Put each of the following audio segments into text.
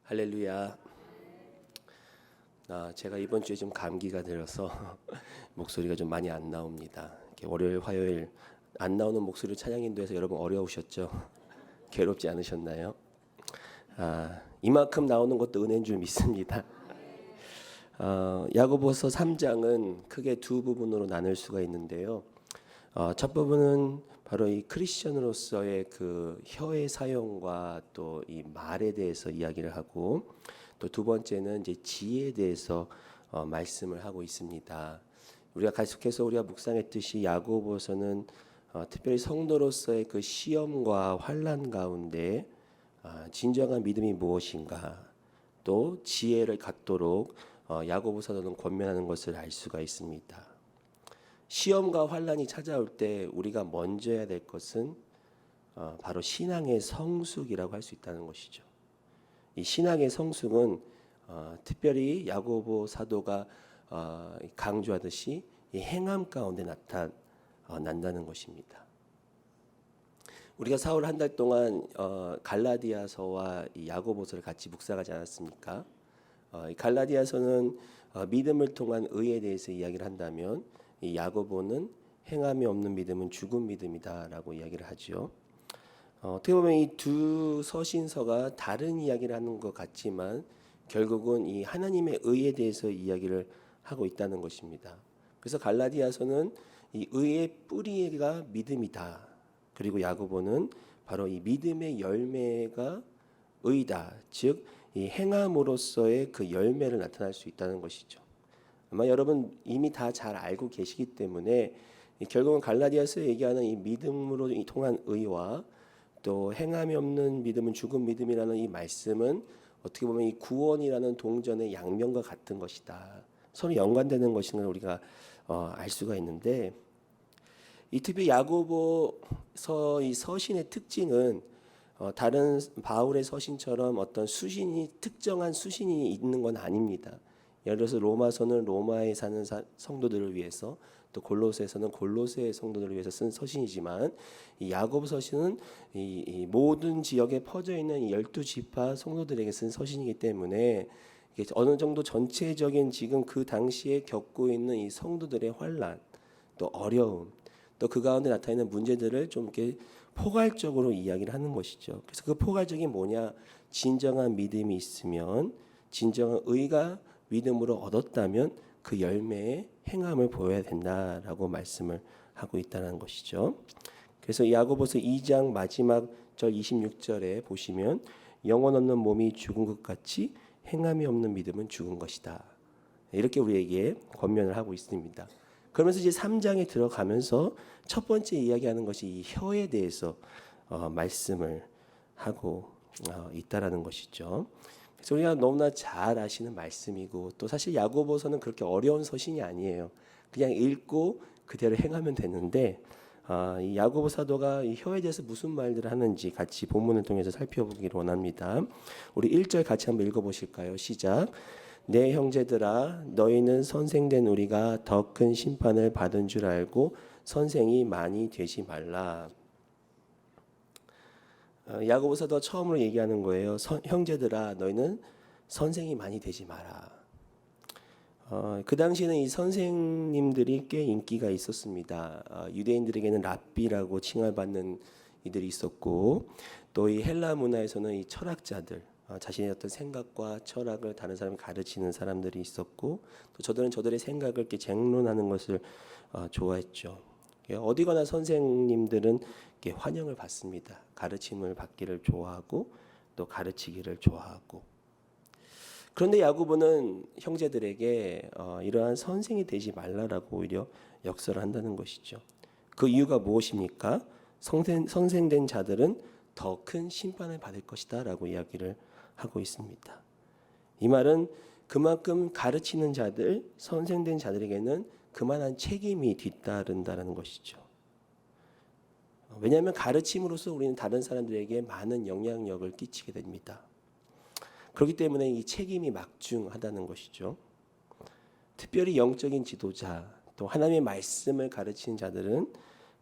할렐루야. 제가 이번 주에 좀 감기가 들어서 목소리가 좀 많이 안 나옵니다. 이렇게 월요일, 화요일 안 나오는 목소리로 찬양 인도해서 여러분 어려우셨죠? 괴롭지 않으셨나요? 이만큼 나오는 것도 은혜인 줄 믿습니다. 야고보서 3장은 크게 두 부분으로 나눌 수가 있는데요. 첫 부분은 바로 이 크리스천으로서의 그 혀의 사용과 또 이 말에 대해서 이야기를 하고, 또 두 번째는 이제 지혜에 대해서 말씀을 하고 있습니다. 우리가 계속해서 우리가 묵상했듯이 야고보서는 특별히 성도로서의 그 시험과 환난 가운데 진정한 믿음이 무엇인가, 또 지혜를 갖도록 야고보서는 권면하는 것을 알 수가 있습니다. 시험과 환난이 찾아올 때 우리가 먼저 해야 될 것은 바로 신앙의 성숙이라고 할 수 있다는 것이죠. 이 신앙의 성숙은 특별히 야고보 사도가 강조하듯이 이 행함 가운데 나타난다는 것입니다. 우리가 사흘 한 달 동안 갈라디아서와 이 야고보서를 같이 묵상하지 않았습니까? 이 갈라디아서는 믿음을 통한 의에 대해서 이야기를 한다면, 이 야고보는 행함이 없는 믿음은 죽은 믿음이다라고 이야기를 하죠. 어떻게 보면 이 두 서신서가 다른 이야기를 하는 것 같지만 결국은 이 하나님의 의에 대해서 이야기를 하고 있다는 것입니다. 그래서 갈라디아서는 이 의의 뿌리가 믿음이다. 그리고 야고보는 바로 이 믿음의 열매가 의다. 즉 이 행함으로써의 그 열매를 나타날 수 있다는 것이죠. 아마 여러분 이미 다 잘 알고 계시기 때문에 결국은 갈라디아서에 얘기하는 이 믿음으로 통한 의와 또 행함이 없는 믿음은 죽은 믿음이라는 이 말씀은 어떻게 보면 이 구원이라는 동전의 양면과 같은 것이다. 서로 연관되는 것인 걸 우리가 알 수가 있는데, 이 특히 야고보서 이 서신의 특징은 다른 바울의 서신처럼 어떤 특정한 수신이 있는 건 아닙니다. 예를 들어서 로마서는 로마에 사는 성도들을 위해서, 또 골로새서는 골로새 성도들을 위해서 쓴 서신이지만, 이 야고보 서신은 이 모든 지역에 퍼져 있는 12지파 성도들에게 쓴 서신이기 때문에 이게 어느 정도 전체적인 지금 그 당시에 겪고 있는 이 성도들의 환난, 또 어려움, 또 그 가운데 나타나는 문제들을 좀 이렇게 포괄적으로 이야기를 하는 것이죠. 그래서 그 포괄적인 뭐냐? 진정한 믿음이 있으면, 진정한 의가 믿음으로 얻었다면 그 열매의 행함을 보여야 된다라고 말씀을 하고 있다는 것이죠. 그래서 야고보서 2장 마지막 절 26절에 보시면, 영혼 없는 몸이 죽은 것 같이 행함이 없는 믿음은 죽은 것이다. 이렇게 우리에게 권면을 하고 있습니다. 그러면서 이제 3장에 들어가면서 첫 번째 이야기하는 것이 이 혀에 대해서 말씀을 하고 있다라는 것이죠. 그래서 우리가 너무나 잘 아시는 말씀이고, 또 사실 야고보서는 그렇게 어려운 서신이 아니에요. 그냥 읽고 그대로 행하면 되는데, 이 야고보 사도가 이 혀에 대해서 무슨 말들을 하는지 같이 본문을 통해서 살펴보기를 원합니다. 우리 1절 같이 한번 읽어보실까요? 시작. 내 형제들아, 너희는 선생된 우리가 더 큰 심판을 받은 줄 알고 선생이 많이 되지 말라. 야고보 사도가 처음으로 얘기하는 거예요. 형제들아, 너희는 선생이 많이 되지 마라. 그 당시에는 이 선생님들이 꽤 인기가 있었습니다. 유대인들에게는 랍비라고 칭할받는 이들이 있었고, 또 이 헬라 문화에서는 이 철학자들, 자신의 어떤 생각과 철학을 다른 사람이 가르치는 사람들이 있었고, 또 저들은 저들의 생각을 이렇게 쟁론하는 것을 좋아했죠. 어디 가나 선생님들은 이렇게 환영을 받습니다. 가르침을 받기를 좋아하고 또 가르치기를 좋아하고. 그런데 야고보는 형제들에게 이러한 선생이 되지 말라라고 오히려 역설을 한다는 것이죠. 그 이유가 무엇입니까? 선생된 자들은 더 큰 심판을 받을 것이다 라고 이야기를 하고 있습니다. 이 말은 그만큼 가르치는 자들, 선생된 자들에게는 그만한 책임이 뒤따른다는 것이죠. 왜냐하면 가르침으로써 우리는 다른 사람들에게 많은 영향력을 끼치게 됩니다. 그렇기 때문에 이 책임이 막중하다는 것이죠. 특별히 영적인 지도자, 또 하나님의 말씀을 가르치는 자들은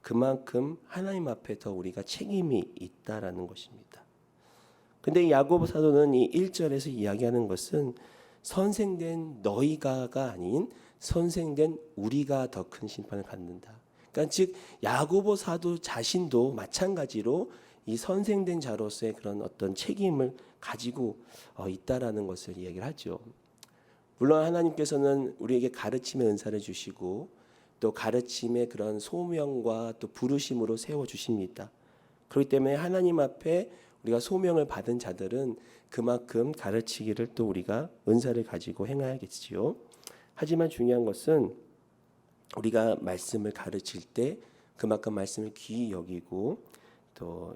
그만큼 하나님 앞에 더 우리가 책임이 있다라는 것입니다. 근데 이 야고보 사도는 이 1절에서 이야기하는 것은 선생된 너희가가 아닌 선생된 우리가 더 큰 심판을 갖는다. 그러니까 즉 야고보 사도 자신도 마찬가지로 이 선생된 자로서의 그런 어떤 책임을 가지고 있다라는 것을 이야기를 하죠. 물론 하나님께서는 우리에게 가르침의 은사를 주시고 또 가르침의 그런 소명과 또 부르심으로 세워 주십니다. 그렇기 때문에 하나님 앞에 우리가 소명을 받은 자들은 그만큼 가르치기를 또 우리가 은사를 가지고 행해야겠지요. 하지만 중요한 것은 우리가 말씀을 가르칠 때 그만큼 말씀을 귀히 여기고 또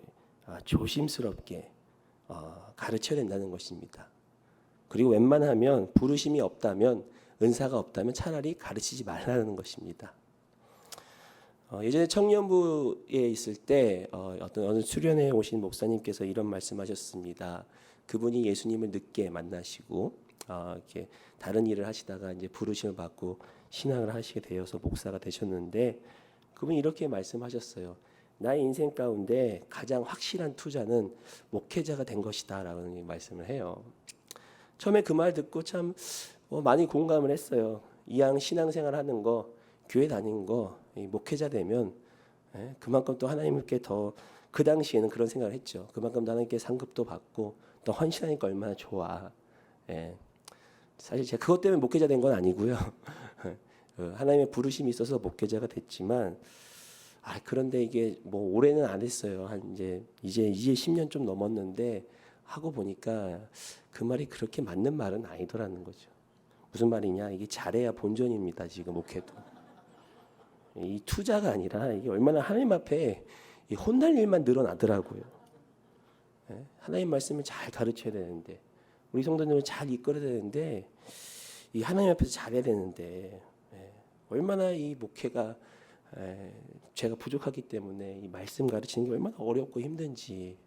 조심스럽게 가르쳐야 된다는 것입니다. 그리고 웬만하면 부르심이 없다면 은사가 없다면 차라리 가르치지 말라는 것입니다. 예전에 청년부에 있을 때 어떤 어느 수련회에 오신 목사님께서 이런 말씀하셨습니다. 그분이 예수님을 늦게 만나시고 이렇게 다른 일을 하시다가 이제 부르심을 받고 신앙을 하시게 되어서 목사가 되셨는데 그분이 이렇게 말씀하셨어요. 나의 인생 가운데 가장 확실한 투자는 목회자가 된 것이다라는 말씀을 해요. 처음에 그 말 듣고 참 많이 공감을 했어요. 이왕 신앙생활하는 거, 교회 다니는 거, 목회자 되면 그만큼 또 하나님께 더 그 당시에는 그런 생각을 했죠. 그만큼 하나님께 상급도 받고 또 헌신하니까 얼마나 좋아. 사실 제가 그것 때문에 목회자 된 건 아니고요. 하나님의 부르심이 있어서 목회자가 됐지만 그런데 이게 뭐 올해는 안 했어요. 한 이제 10년 좀 넘었는데 하고 보니까 그 말이 그렇게 맞는 말은 아니더라는 거죠. 무슨 말이냐? 이게 잘해야 본전입니다. 지금 목회도. 이 투자가 아니라 이게 얼마나 하나님 앞에 이 혼날 일만 늘어나더라고요. 하나님 말씀을 잘 가르쳐야 되는데 우리 성도님을 잘 이끌어야 되는데 이 하나님 앞에서 잘해야 되는데 얼마나 이 목회가 제가 부족하기 때문에 이 말씀 가르치는 게 얼마나 어렵고 힘든지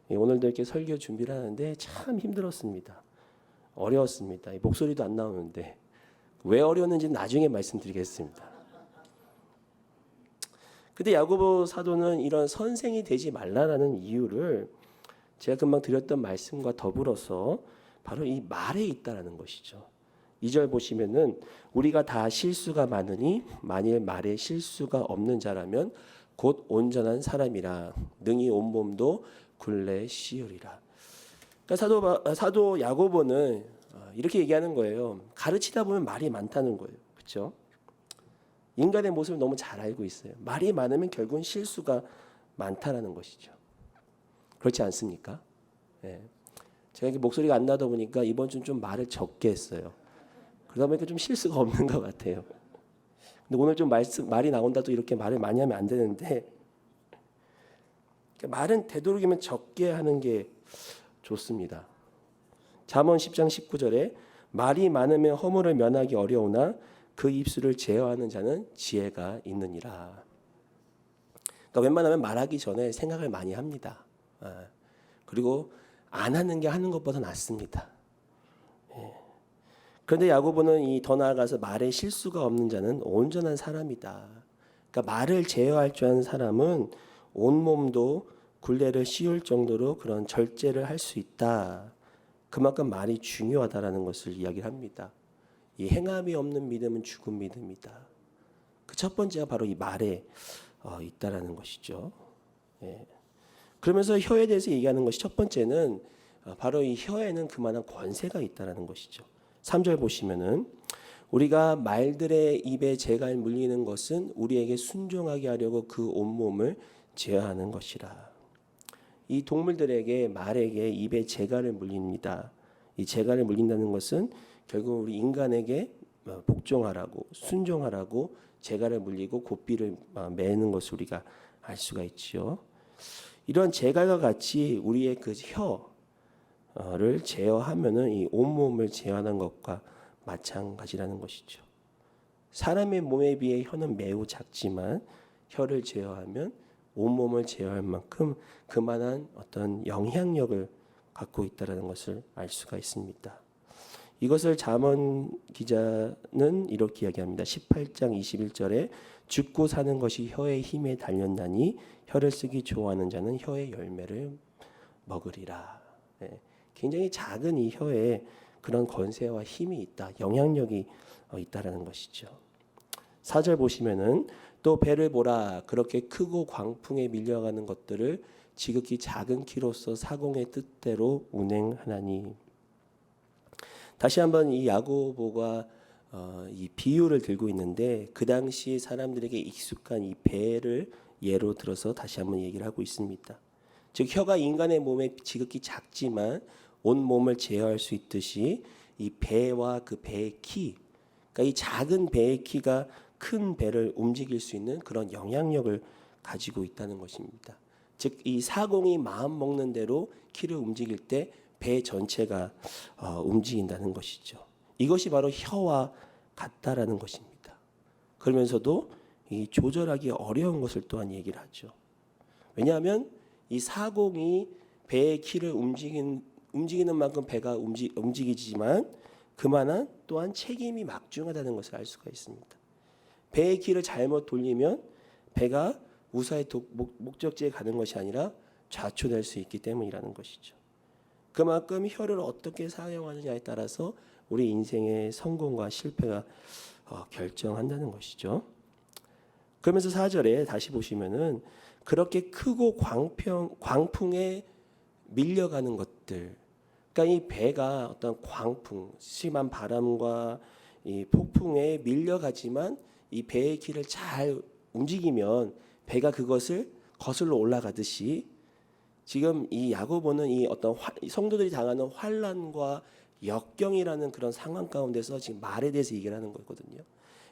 오늘도 이렇게 설교 준비를 하는데 참 힘들었습니다. 어려웠습니다. 목소리도 안 나오는데 왜 어려웠는지 나중에 말씀드리겠습니다. 근데 야고보 사도는 이런 선생이 되지 말라라는 이유를 제가 금방 드렸던 말씀과 더불어서 바로 이 말에 있다라는 것이죠. 2절 보시면은 우리가 다 실수가 많으니 만일 말에 실수가 없는 자라면 곧 온전한 사람이라 능히 온몸도 굴레 씌우리라. 그러니까 사도 야고보는 이렇게 얘기하는 거예요. 가르치다 보면 말이 많다는 거예요. 그렇죠? 인간의 모습을 너무 잘 알고 있어요. 말이 많으면 결국은 실수가 많다라는 것이죠. 그렇지 않습니까? 제가 이렇게 목소리가 안 나다 보니까 이번 주는 좀 말을 적게 했어요. 그러다 보니까 좀 실수가 없는 것 같아요. 근데 오늘 좀 말이 나온다도 이렇게 말을 많이 하면 안 되는데 말은 되도록이면 적게 하는 게 좋습니다. 잠언 10장 19절에 말이 많으면 허물을 면하기 어려우나 그 입술을 제어하는 자는 지혜가 있느니라. 그러니까 웬만하면 말하기 전에 생각을 많이 합니다. 그리고 안 하는 게 하는 것보다 낫습니다. 그런데 야고보는 더 나아가서 말에 실수가 없는 자는 온전한 사람이다. 그러니까 말을 제어할 줄 아는 사람은 온몸도 굴레를 씌울 정도로 그런 절제를 할 수 있다. 그만큼 말이 중요하다라는 것을 이야기를 합니다. 이 행함이 없는 믿음은 죽은 믿음이다. 그 첫 번째가 바로 이 말에 있다라는 것이죠. 그러면서 혀에 대해서 얘기하는 것이 첫 번째는 바로 이 혀에는 그만한 권세가 있다라는 것이죠. 3절 보시면은 우리가 말들의 입에 재갈 물리는 것은 우리에게 순종하게 하려고 그 온몸을 제어하는 것이라. 이 동물들에게 말에게 입에 재갈을 물립니다. 이 재갈을 물린다는 것은 결국 우리 인간에게 복종하라고 순종하라고 재갈을 물리고 고삐를 매는 것을 우리가 알 수가 있지요. 이런 재갈과 같이 우리의 그 혀를 제어하면은 이 온몸을 제어하는 것과 마찬가지라는 것이죠. 사람의 몸에 비해 혀는 매우 작지만 혀를 제어하면 온몸을 제어할 만큼 그만한 어떤 영향력을 갖고 있다는 것을 알 수가 있습니다. 이것을 잠언 기자는 이렇게 이야기합니다. 18장 21절에 죽고 사는 것이 혀의 힘에 달렸나니 혀를 쓰기 좋아하는 자는 혀의 열매를 먹으리라. 예, 굉장히 작은 이 혀에 그런 권세와 힘이 있다, 영향력이 있다라는 것이죠. 4절 보시면은 또 배를 보라, 그렇게 크고 광풍에 밀려가는 것들을 지극히 작은 키로서 사공의 뜻대로 운행하나니. 다시 한번 이 야고보가 이 비유를 들고 있는데 그 당시 사람들에게 익숙한 이 배를 예로 들어서 다시 한번 얘기를 하고 있습니다. 즉 혀가 인간의 몸에 지극히 작지만 온 몸을 제어할 수 있듯이 이 배와 그 배의 키, 그러니까 이 작은 배의 키가 큰 배를 움직일 수 있는 그런 영향력을 가지고 있다는 것입니다. 즉 이 사공이 마음 먹는 대로 키를 움직일 때 배 전체가 움직인다는 것이죠. 이것이 바로 혀와 같다라는 것입니다. 그러면서도 이 조절하기 어려운 것을 또한 얘기를 하죠. 왜냐하면 이 사공이 배의 키를 움직이는 만큼 배가 움직이지만 그만한 또한 책임이 막중하다는 것을 알 수가 있습니다. 배의 키를 잘못 돌리면 배가 무사히 목적지에 가는 것이 아니라 좌초될 수 있기 때문이라는 것이죠. 그만큼 혀를 어떻게 사용하느냐에 따라서 우리 인생의 성공과 실패가 결정한다는 것이죠. 그러면서 4절에 다시 보시면은 그렇게 크고 광풍에 밀려가는 것들, 그러니까 이 배가 어떤 광풍, 심한 바람과 이 폭풍에 밀려가지만 이 배의 길을 잘 움직이면 배가 그것을 거슬러 올라가듯이 지금 이 야고보는 이 어떤 성도들이 당하는 환난과 역경이라는 그런 상황 가운데서 지금 말에 대해서 얘기를 하는 거거든요.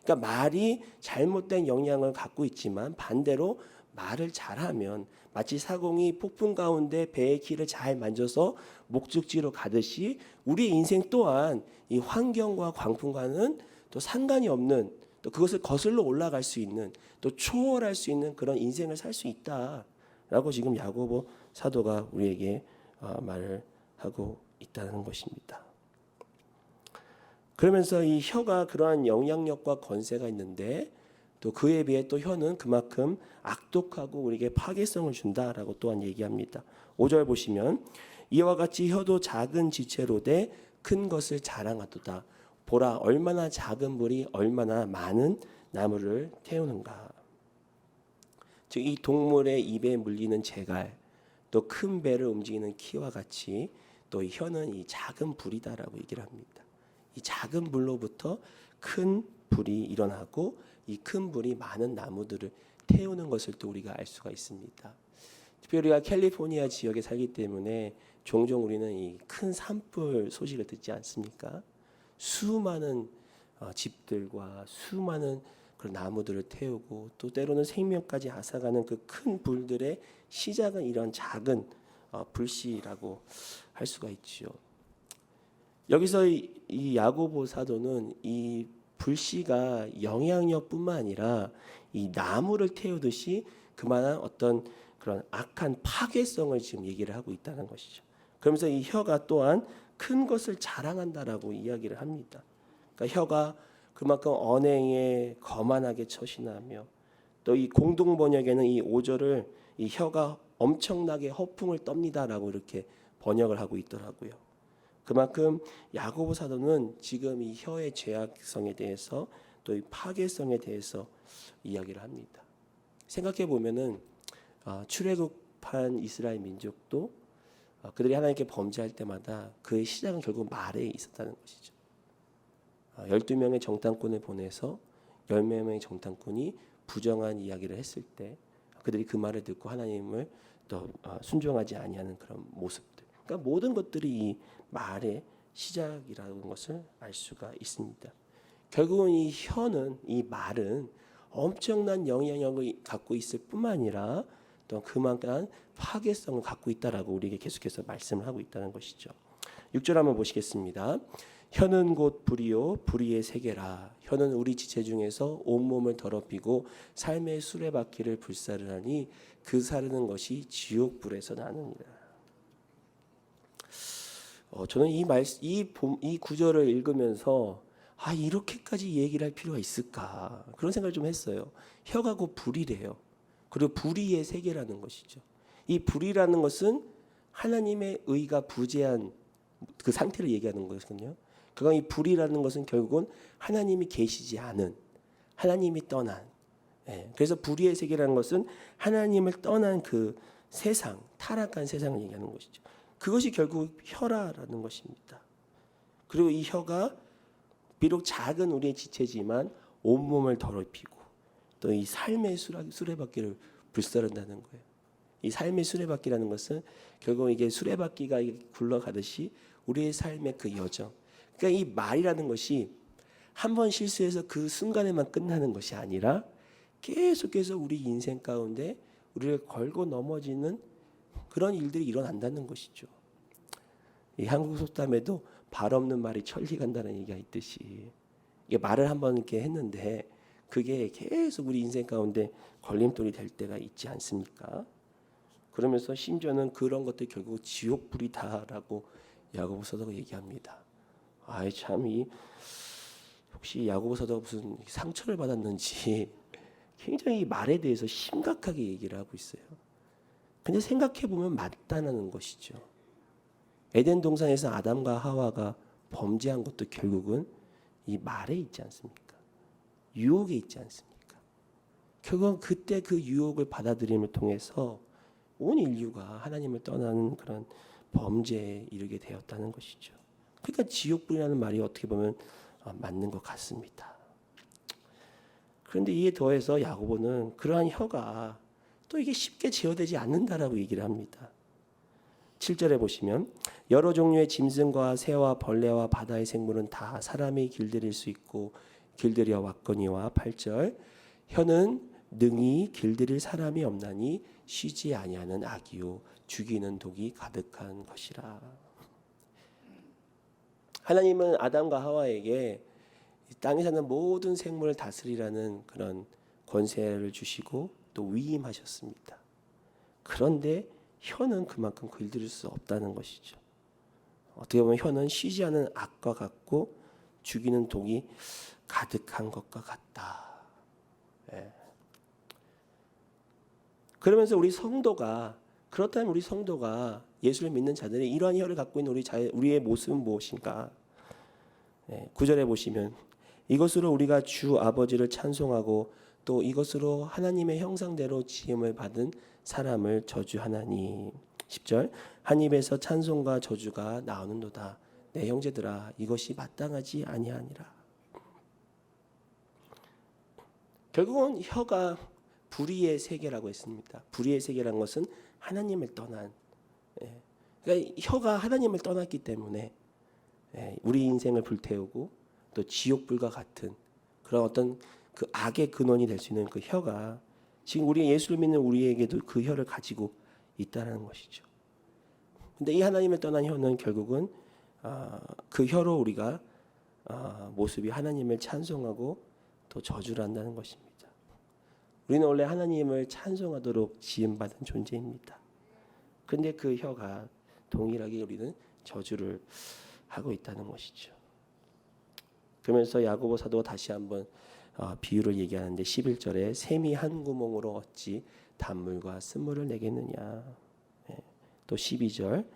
그러니까 말이 잘못된 영향을 갖고 있지만 반대로 말을 잘하면 마치 사공이 폭풍 가운데 배의 키를 잘 만져서 목적지로 가듯이 우리 인생 또한 이 환경과 광풍과는 또 상관이 없는, 또 그것을 거슬러 올라갈 수 있는, 또 초월할 수 있는 그런 인생을 살 수 있다라고 지금 야고보 사도가 우리에게 말을 하고 있다는 것입니다. 그러면서 이 혀가 그러한 영향력과 권세가 있는데 또 그에 비해 또 혀는 그만큼 악독하고 우리에게 파괴성을 준다라고 또한 얘기합니다. 5절 보시면 이와 같이 혀도 작은 지체로되 큰 것을 자랑하도다. 보라, 얼마나 작은 불이 얼마나 많은 나무를 태우는가. 즉 이 동물의 입에 물리는 재갈, 또 큰 배를 움직이는 키와 같이 또 혀는 이 작은 불이다라고 얘기를 합니다. 이 작은 불로부터 큰 불이 일어나고 이 큰 불이 많은 나무들을 태우는 것을 또 우리가 알 수가 있습니다. 특별히 우리가 캘리포니아 지역에 살기 때문에 종종 우리는 이 큰 산불 소식을 듣지 않습니까? 수많은 집들과 수많은 그런 나무들을 태우고 또 때로는 생명까지 앗아가는 그 큰 불들의 시작은 이런 작은 불씨라고 할 수가 있지요. 여기서 이 야고보 사도는 이 불씨가 영향력뿐만 아니라 이 나무를 태우듯이 그만한 어떤 그런 악한 파괴성을 지금 얘기를 하고 있다는 것이죠. 그러면서 이 혀가 또한 큰 것을 자랑한다라고 이야기를 합니다. 그러니까 혀가 그만큼 언행에 거만하게 처신하며 또 이 공동 번역에는 이 5절을 이 혀가 엄청나게 허풍을 떱니다라고 이렇게 번역을 하고 있더라고요. 그만큼 야고보 사도는 지금 이 혀의 죄악성에 대해서 또 이 파괴성에 대해서 이야기를 합니다. 생각해 보면은 출애굽한 이스라엘 민족도 그들이 하나님께 범죄할 때마다 그의 시작은 결국 말에 있었다는 것이죠. 12명의 정탐꾼을 보내서 10명의 정탐꾼이 부정한 이야기를 했을 때 그들이 그 말을 듣고 하나님을 또 순종하지 아니하는 그런 모습들. 그러니까 모든 것들이 이 말의 시작이라는 것을 알 수가 있습니다. 결국은 이 혀는, 이 말은 엄청난 영향력을 갖고 있을 뿐만 아니라 또 그만한 파괴성을 갖고 있다라고 우리에게 계속해서 말씀을 하고 있다는 것이죠. 6절 한번 보시겠습니다. 혀는 곧 불이요 불의의 세계라. 혀는 우리 지체 중에서 온몸을 더럽히고 삶의 수레바퀴를 불사르나니 그 사르는 것이 지옥불에서 나느니라. 저는 이 구절을 읽으면서 이렇게까지 얘기를 할 필요가 있을까 그런 생각을 좀 했어요. 혀가 곧 불이래요. 그리고 불의의 세계라는 것이죠. 이 불이라는 것은 하나님의 의가 부재한 그 상태를 얘기하는 거거든요. 그건 이 불이라는 것은 결국은 하나님이 계시지 않은, 하나님이 떠난. 그래서 불의의 세계라는 것은 하나님을 떠난 그 세상, 타락한 세상을 얘기하는 것이죠. 그것이 결국 혀라라는 것입니다. 그리고 이 혀가 비록 작은 우리의 지체지만 온몸을 더럽히고 또 이 삶의 수레바퀴를 불살른다는 거예요. 이 삶의 수레바퀴라는 것은 결국 이게 수레바퀴가 굴러가듯이 우리의 삶의 그 여정. 그러니까 이 말이라는 것이 한 번 실수해서 그 순간에만 끝나는 것이 아니라 계속해서 우리 인생 가운데 우리를 걸고 넘어지는 그런 일들이 일어난다는 것이죠. 이 한국 속담에도 발 없는 말이 천리 간다는 얘기가 있듯이 이게 말을 한번 이렇게 했는데 그게 계속 우리 인생 가운데 걸림돌이 될 때가 있지 않습니까? 그러면서 심지어는 그런 것들이 결국 지옥불이다라고 야고보서도가 얘기합니다. 아이 참 이 혹시 야고보서도가 무슨 상처를 받았는지 굉장히 이 말에 대해서 심각하게 얘기를 하고 있어요. 근데 생각해 보면 맞다는 것이죠. 에덴 동산에서 아담과 하와가 범죄한 것도 결국은 이 말에 있지 않습니까? 유혹에 있지 않습니까? 결국은 그때 그 유혹을 받아들임을 통해서 온 인류가 하나님을 떠나는 그런 범죄에 이르게 되었다는 것이죠. 그러니까 지옥불이라는 말이 어떻게 보면 맞는 것 같습니다. 그런데 이에 더해서 야고보는 그러한 혀가 또 이게 쉽게 제어되지 않는다라고 얘기를 합니다. 7절에 보시면 여러 종류의 짐승과 새와 벌레와 바다의 생물은 다 사람이 길들일 수 있고 길들여 왔거니와 8절 혀는 능히 길들일 사람이 없나니 쉬지 아니하는 악이요 죽이는 독이 가득한 것이라. 하나님은 아담과 하와에게 땅에 사는 모든 생물을 다스리라는 그런 권세를 주시고 또 위임하셨습니다. 그런데 혀는 그만큼 길들일 수 없다는 것이죠. 어떻게 보면 혀는 쉬지 않은 악과 같고 죽이는 독이 가득한 것과 같다. 그러면서 우리 성도가 그렇다면 우리 성도가 예수를 믿는 자들이 이러한 혀를 갖고 있는 우리의 모습은 무엇인가? 9절에 보시면 이것으로 우리가 주 아버지를 찬송하고 또 이것으로 하나님의 형상대로 지음을 받은 사람을 저주하나니 10절 한 입에서 찬송과 저주가 나오는도다. 내 형제들아 이것이 마땅하지 아니하니라. 결국은 혀가 불의의 세계라고 했습니다. 불의의 세계라는 것은 하나님을 떠난 그러니까 혀가 하나님을 떠났기 때문에 우리 인생을 불태우고 또 지옥불과 같은 그런 어떤 그 악의 근원이 될 수 있는 그 혀가 지금 우리 예수를 믿는 우리에게도 그 혀를 가지고 있다는 것이죠. 근데 이 하나님을 떠난 혀는 결국은 그 혀로 우리가 모습이 하나님을 찬송하고 또 저주를 한다는 것입니다. 우리는 원래 하나님을 찬송하도록 지음받은 존재입니다. 그런데 그 혀가 동일하게 우리는 저주를 하고 있다는 것이죠. 그러면서 야고보 사도가 다시 한번 비유를 얘기하는데 11절에 샘이 한 구멍으로 어찌 단물과 쓴물을 내겠느냐. 또 12절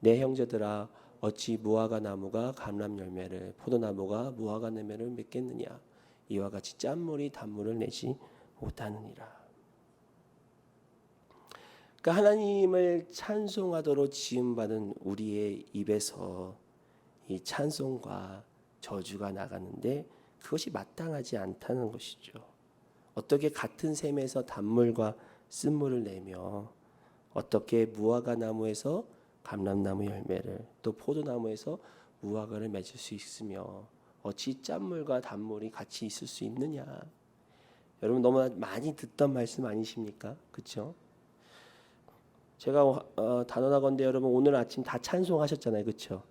내 형제들아 어찌 무화과 나무가 감람 열매를 포도나무가 무화과 열매를 맺겠느냐. 이와 같이 짠물이 단물을 내지 못하느니라. 그러니까 하나님을 찬송하도록 지음받은 우리의 입에서 이 찬송과 저주가 나가는데 그것이 마땅하지 않다는 것이죠. 어떻게 같은 샘에서 단물과 쓴물을 내며 어떻게 무화과 나무에서 감람나무 열매를 또 포도나무에서 무화과를 맺을 수 있으며 어찌 짠물과 단물이 같이 있을 수 있느냐. 여러분 너무 많이 듣던 말씀 아니십니까? 그렇죠? 제가 단언하건대 여러분 오늘 아침 다 찬송하셨잖아요. 그렇죠?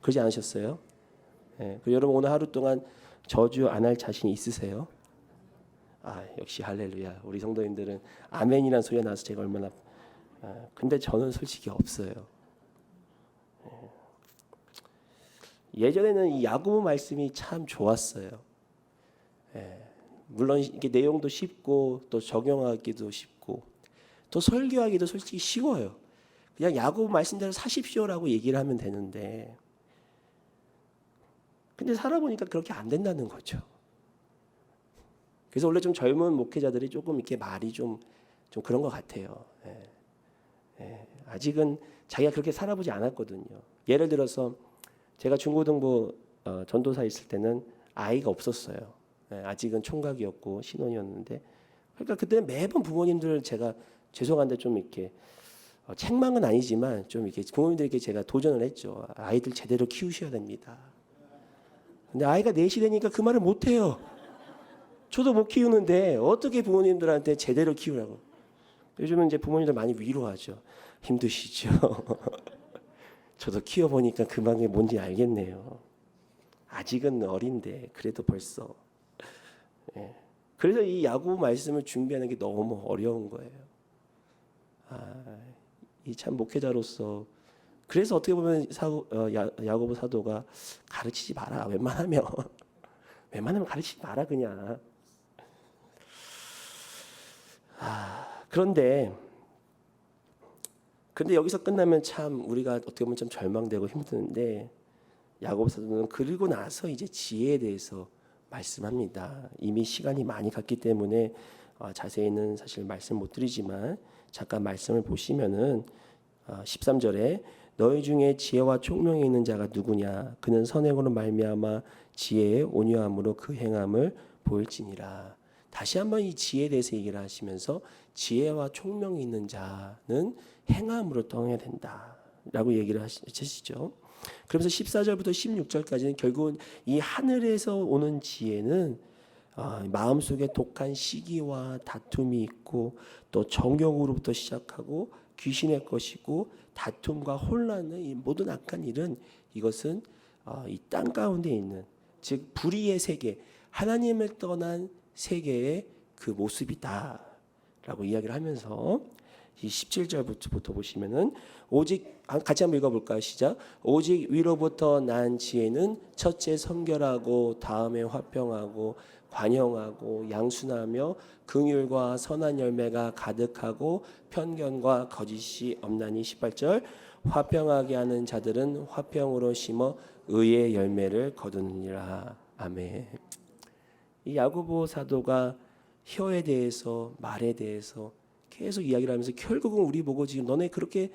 그러지 않으셨어요? 여러분 오늘 하루 동안 저주 안 할 자신 있으세요? 역시 할렐루야. 우리 성도님들은 아멘이라는 소리가 나서 제가 얼마나 근데 저는 솔직히 없어요. 예전에는 이 야고보 말씀이 참 좋았어요. 물론 이게 내용도 쉽고 또 적용하기도 쉽고 또 설교하기도 솔직히 쉬워요. 그냥 야고보 말씀대로 사십시오라고 얘기를 하면 되는데, 근데 살아보니까 그렇게 안 된다는 거죠. 그래서 원래 좀 젊은 목회자들이 조금 이렇게 말이 좀 그런 것 같아요. 아직은 자기가 그렇게 살아보지 않았거든요. 예를 들어서 제가 중고등부 전도사 있을 때는 아이가 없었어요. 아직은 총각이었고 신혼이었는데, 그러니까 그때는 매번 부모님들 제가 죄송한데 좀 이렇게 책망은 아니지만 좀 이렇게 부모님들에게 제가 도전을 했죠. 아이들 제대로 키우셔야 됩니다. 근데 아이가 넷이 되니까 그 말을 못 해요. 저도 못 키우는데 어떻게 부모님들한테 제대로 키우라고. 요즘은 이제 부모님들 많이 위로하죠. 힘드시죠. 저도 키워보니까 그 마음이 뭔지 알겠네요. 아직은 어린데 그래도 벌써. 그래서 이 야고보 말씀을 준비하는 게 너무 어려운 거예요. 이 참 목회자로서 그래서 어떻게 보면 야고보 사도가 가르치지 마라. 웬만하면 가르치지 마라 그냥. 그런데 여기서 끝나면 참 우리가 어떻게 보면 좀 절망되고 힘드는데, 야고보 사도는 그리고 나서 이제 지혜에 대해서 말씀합니다. 이미 시간이 많이 갔기 때문에 자세히는 사실 말씀 못 드리지만 잠깐 말씀을 보시면은 13절에 너희 중에 지혜와 총명이 있는 자가 누구냐? 그는 선행으로 말미암아 지혜의 온유함으로 그 행함을 보일지니라. 다시 한번 이 지혜에 대해서 얘기를 하시면서 지혜와 총명이 있는 자는 행함으로 떠나야 된다라고 얘기를 하시죠. 그러면서 14절부터 16절까지는 결국은 이 하늘에서 오는 지혜는 마음속에 독한 시기와 다툼이 있고 또 정욕으로부터 시작하고 귀신의 것이고 다툼과 혼란의 이 모든 악한 일은 이것은 이 땅 가운데 있는 즉 불의의 세계, 하나님을 떠난 세계의 그 모습이다라고 이야기를 하면서 이 17절부터 보시면은 오직 같이 한번 읽어볼까요? 시작. 오직 위로부터 난 지혜는 첫째 성결하고 다음에 화평하고 관용하고 양순하며 긍휼과 선한 열매가 가득하고 편견과 거짓이 없나니. 18절. 화평하게 하는 자들은 화평으로 심어 의의 열매를 거두느니라. 아멘. 이 야고보 사도가 혀에 대해서 말에 대해서 계속 이야기를 하면서 결국은 우리 보고 지금 너네 그렇게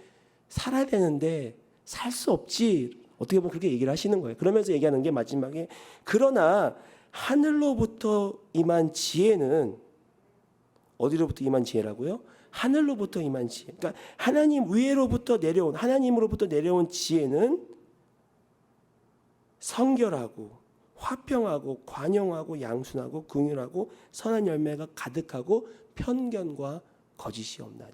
살아야 되는데 살 수 없지, 어떻게 보면 그렇게 얘기를 하시는 거예요. 그러면서 얘기하는 게 마지막에 그러나 하늘로부터 임한 지혜는, 어디로부터 임한 지혜라고요? 하늘로부터 임한 지혜. 그러니까 하나님 위로부터 내려온, 하나님으로부터 내려온 지혜는 성결하고 화평하고 관용하고 양순하고 긍휼하고 선한 열매가 가득하고 편견과 거짓이 없나니.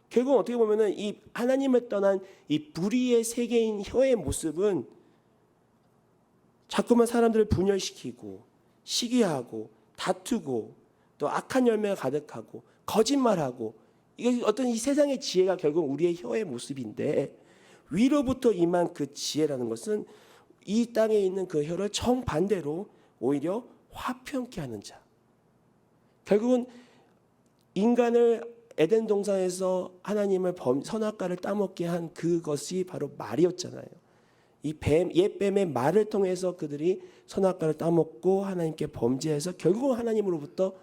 결국 어떻게 보면은 이 하나님을 떠난 이 불의의 세계인 혀의 모습은 자꾸만 사람들을 분열시키고 시기하고 다투고 또 악한 열매가 가득하고 거짓말하고, 이거 어떤 이 세상의 지혜가 결국 우리의 혀의 모습인데, 위로부터 임한 그 지혜라는 것은 이 땅에 있는 그 혀를 정반대로 오히려 화평케 하는 자. 결국은 인간을 에덴 동산에서 하나님을 선악과를 따먹게 한 그것이 바로 말이었잖아요. 이 옛 뱀의 말을 통해서 그들이 선악과를 따먹고 하나님께 범죄해서 결국은 하나님으로부터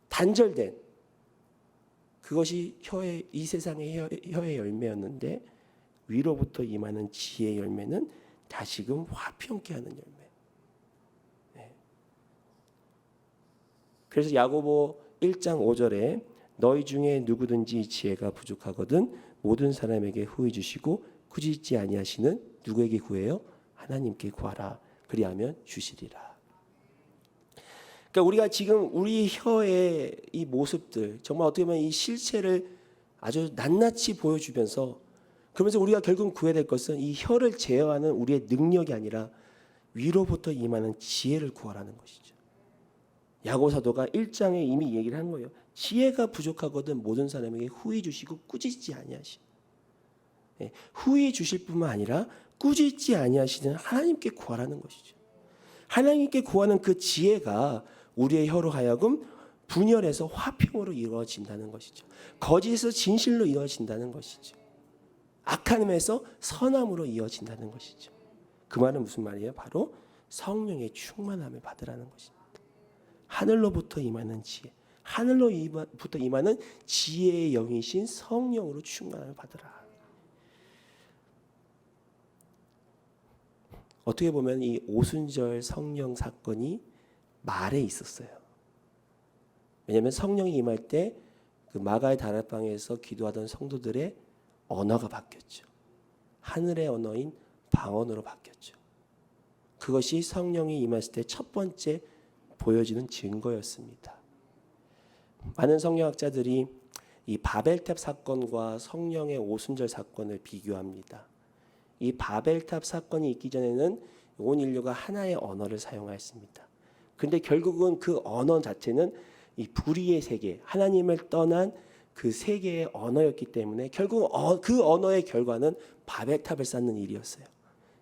단절된 그것이 이 세상의 혀의 열매였는데, 위로부터 임하는 지혜의 열매는 다시금 화평케 하는 열매. 그래서 야고보 1장 5절에 너희 중에 누구든지 지혜가 부족하거든 모든 사람에게 후히 주시고 꾸짖지 아니하시는 누구에게 구해요? 하나님께 구하라. 그리하면 주시리라. 그러니까 우리가 지금 우리 혀의 이 모습들, 정말 어떻게 보면 이 실체를 아주 낱낱이 보여주면서, 그러면서 우리가 결국 구해야 될 것은 이 혀를 제어하는 우리의 능력이 아니라 위로부터 임하는 지혜를 구하라는 것이죠. 야고보 사도가 1장에 이미 얘기를 한 거예요. 지혜가 부족하거든 모든 사람에게 후히 주시고 꾸짖지 아니하시. 후히 주실 뿐만 아니라 꾸짖지 아니하시는 하나님께 구하라는 것이죠. 하나님께 구하는 그 지혜가 우리의 혀로 하여금 분열에서 화평으로 이루어진다는 것이죠. 거짓에서 진실로 이루어진다는 것이죠. 악함에서 선함으로 이어진다는 것이죠. 그 말은 무슨 말이에요? 바로 성령의 충만함을 받으라는 것입니다. 하늘로부터 임하는 지혜, 하늘로부터 임하는 지혜의 영이신 성령으로 충만함을 받으라. 어떻게 보면 이 오순절 성령 사건이 말에 있었어요. 왜냐하면 성령이 임할 때 그 마가의 다락방에서 기도하던 성도들의 언어가 바뀌었죠. 하늘의 언어인 방언으로 바뀌었죠. 그것이 성령이 임했을 때 첫 번째 보여지는 증거였습니다. 많은 성경학자들이 이 바벨탑 사건과 성령의 오순절 사건을 비교합니다. 이 바벨탑 사건이 있기 전에는 온 인류가 하나의 언어를 사용하였습니다. 그런데 결국은 그 언어 자체는 이 불의의 세계, 하나님을 떠난 그 세계의 언어였기 때문에 결국 그 언어의 결과는 바벨탑을 쌓는 일이었어요.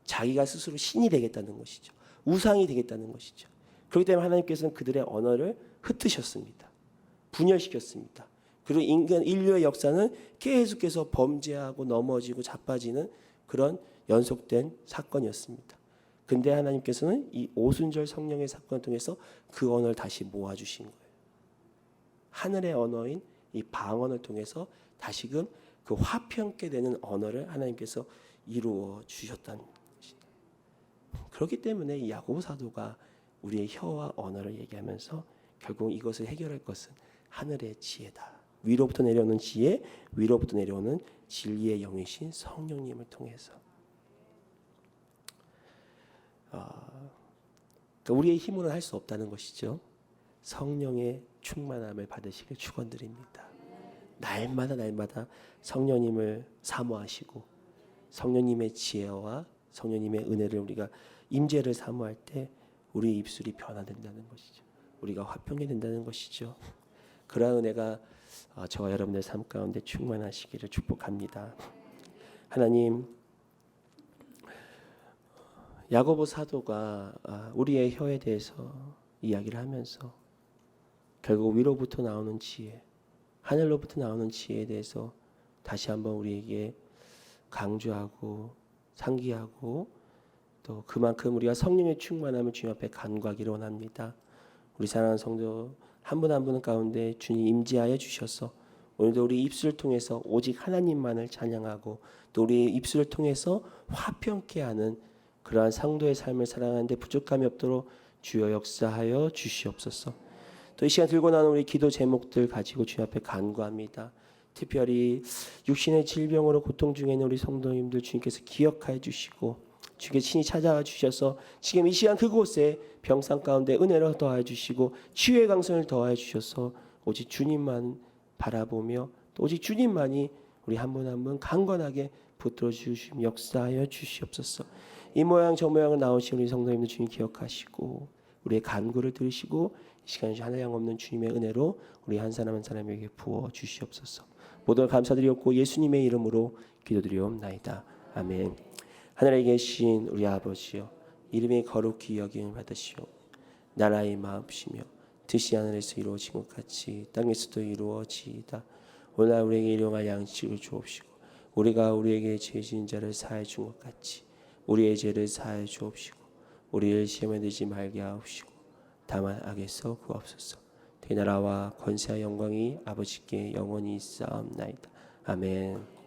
자기가 스스로 신이 되겠다는 것이죠. 우상이 되겠다는 것이죠. 그렇기 때문에 하나님께서는 그들의 언어를 흩으셨습니다. 분열시켰습니다. 그리고 인류의 역사는 계속해서 범죄하고 넘어지고 자빠지는 그런 연속된 사건이었습니다. 근데 하나님께서는 이 오순절 성령의 사건을 통해서 그 언어를 다시 모아주신 거예요. 하늘의 언어인 이 방언을 통해서 다시금 그 화평케 되는 언어를 하나님께서 이루어 주셨다는 것입니다. 그렇기 때문에 이 야고보 사도가 우리의 혀와 언어를 얘기하면서 결국 이것을 해결할 것은 하늘의 지혜다. 위로부터 내려오는 지혜, 위로부터 내려오는 진리의 영이신 성령님을 통해서. 그러니까 우리의 힘으로는 할 수 없다는 것이죠. 성령의 충만함을 받으시길 축원드립니다. 날마다 성령님을 사모하시고 성령님의 지혜와 성령님의 은혜를 우리가 임재를 사모할 때 우리 입술이 변화된다는 것이죠. 우리가 화평이 된다는 것이죠. 그러한 은혜가 저와 여러분의 삶 가운데 충만하시기를 축복합니다. 하나님, 야고보 사도가 우리의 혀에 대해서 이야기를 하면서 결국 위로부터 나오는 지혜, 하늘로부터 나오는 지혜에 대해서 다시 한번 우리에게 강조하고 상기하고 또 그만큼 우리가 성령의 충만함을 주님 앞에 간구하기를 원합니다. 우리 사랑하는 성도 한 분 한 분 가운데 주님 임재하여 주셔서 오늘도 우리 입술을 통해서 오직 하나님만을 찬양하고 또 우리의 입술을 통해서 화평케 하는 그러한 성도의 삶을 살아가는데 부족함이 없도록 주여 역사하여 주시옵소서. 또 이 시간 들고 나온 우리 기도 제목들 가지고 주님 앞에 간구합니다. 특별히 육신의 질병으로 고통 중에 있는 우리 성도님들 주님께서 기억하여 주시고 주께 친히 찾아와 주셔서 지금 이 시간 그곳에 병상 가운데 은혜를 더하여 주시고 치유의 강선을 더하여 주셔서 오직 주님만 바라보며 또 오직 주님만이 우리 한 분 한 분 강건하게 붙들어 주시며 역사하여 주시옵소서. 이 모양 저 모양을 나오신 우리 성도님들 주님 기억하시고 우리의 간구를 들으시고 이 시간 하나양 없는 주님의 은혜로 우리 한 사람 한 사람에게 부어 주시옵소서. 모든 감사드리옵고 예수님의 이름으로 기도드리옵나이다. 아멘. 하늘에 계신 우리 아버지여, 이름이 거룩히 여김을 받으시오. 나라의 마음이시며 뜻이 하늘에서 이루어진 것 같이 땅에서도 이루어지이다. 오늘 우리에게 일용할 양식을 주옵시고 우리가 우리에게 죄 지은 자를 사하여 준 것 같이 우리의 죄를 사하여 주옵시고 우리를 시험에 들지 말게 하옵시고 다만 악에서 구하옵소서. 그 나라와 권세와 영광이 아버지께 영원히 있사옵나이다. 아멘.